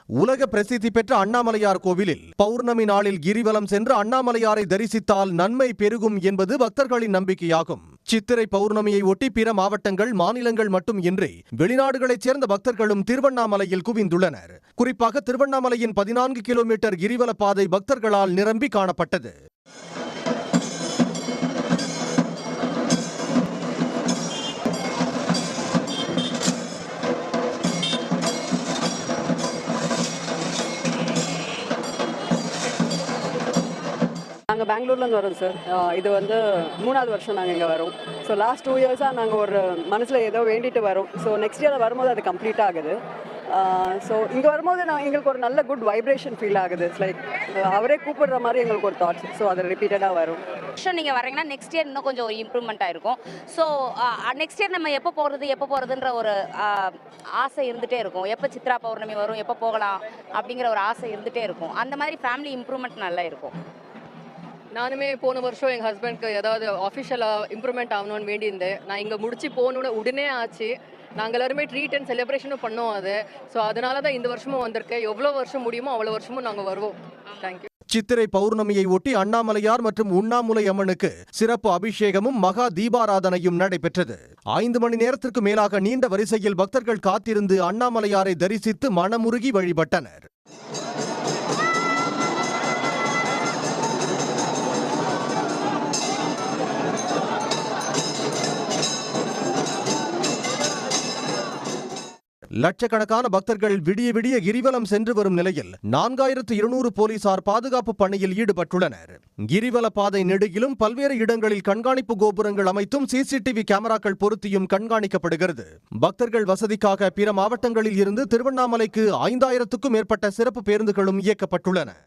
உலக பிரசித்தி பெற்ற அண்ணாமலையார் கோவிலில் பௌர்ணமி நாளில் கிரிவலம் சென்று அண்ணாமலையாரை தரிசித்தால் நன்மை பெருகும் என்பது பக்தர்களின் நம்பிக்கையாகும். சித்திரை பௌர்ணமியை ஒட்டி பிற மாவட்டங்கள், மாநிலங்கள் மட்டும் இன்றி வெளிநாடுகளைச் சேர்ந்த பக்தர்களும் திருவண்ணாமலையில் குவிந்துள்ளனர். குறிப்பாக திருவண்ணாமலையின் 14 கிலோமீட்டர் கிரிவல பாதை பக்தர்களால் நிரம்பி காணப்பட்டது. நாங்கள் பெங்களூர்லேருந்து வரோம் சார். இது வந்து 3வது வருஷம் நாங்கள் இங்கே வரோம். ஸோ லாஸ்ட் 2 இயர்ஸாக நாங்கள் ஒரு மனசில் ஏதோ வேண்டிட்டு வரோம். ஸோ நெக்ஸ்ட் இயர் வரும்போது அது கம்ப்ளீட் ஆகுது. ஸோ இங்கே வரும்போது எங்களுக்கு ஒரு நல்ல குட் வைப்ரேஷன் ஃபீல் ஆகுது. இட்ஸ் லைக் அவரே கூப்பிடுற மாதிரி எங்களுக்கு ஒரு தாட்ஸ். ஸோ அது ரிப்பீட்டடாக வரும். நீங்கள் வரீங்கன்னா நெக்ஸ்ட் இயர் இன்னும் கொஞ்சம் ஒரு இம்ப்ரூவ்மெண்ட்டாக இருக்கும். ஸோ நெக்ஸ்ட் இயர் நம்ம எப்போ போகிறதுன்ற ஒரு ஆசை இருந்துகிட்டே இருக்கும். எப்போ சித்ரா பௌர்ணமி வரும், எப்போ போகலாம் அப்படிங்கிற ஒரு ஆசை இருந்துகிட்டே இருக்கும். அந்த மாதிரி ஃபேமிலி இம்ப்ரூவ்மெண்ட் நல்லா இருக்கும். நானுமே போன வருஷம் எங்கள் ஹஸ்பண்ட்க்கு ஏதாவது ஆஃபிஷியலாக இம்ப்ரூவ்மெண்ட் ஆகணும்னு வேண்டியிருந்தேன். நான் இங்கே முடிச்சு போகணுன்னு உடனே ஆச்சு. நாங்கள் எல்லாருமே ட்ரீட் அண்ட் செலிப்ரேஷனும் பண்ணோம் அது. ஸோ அதனால தான் இந்த வருஷமும் வந்திருக்கேன். எவ்வளோ வருஷம் முடியுமோ அவ்வளோ வருஷமும் நாங்கள் வருவோம். தேங்க்யூ. சித்திரை பௌர்ணமியை ஒட்டி அண்ணாமலையார் மற்றும் உண்ணாமுலை அம்மனுக்கு சிறப்பு அபிஷேகமும் மகா தீபாராதனையும் நடைபெற்றது. 5 மணி நேரத்திற்கு மேலாக நீண்ட வரிசையில் பக்தர்கள் காத்திருந்து அண்ணாமலையாரை தரிசித்து மனமுருகி வழிபட்டனர். லட்சக்கணக்கான பக்தர்கள் விடிய விடிய கிரிவலம் சென்று வரும் நிலையில் 4200 போலீசார் பாதுகாப்பு பணியில் ஈடுபட்டுள்ளனர். கிரிவல பாதை நெடுகிலும் பல்வேறு இடங்களில் கண்காணிப்பு கோபுரங்கள் அமைத்தும் சிசிடிவி கேமராக்கள் பொருத்தியும் கண்காணிக்கப்படுகிறது. பக்தர்கள் வசதிக்காக பிற மாவட்டங்களில் இருந்து திருவண்ணாமலைக்கு 5000க்கும் மேற்பட்ட சிறப்பு பேருந்துகளும் இயக்கப்பட்டுள்ளன.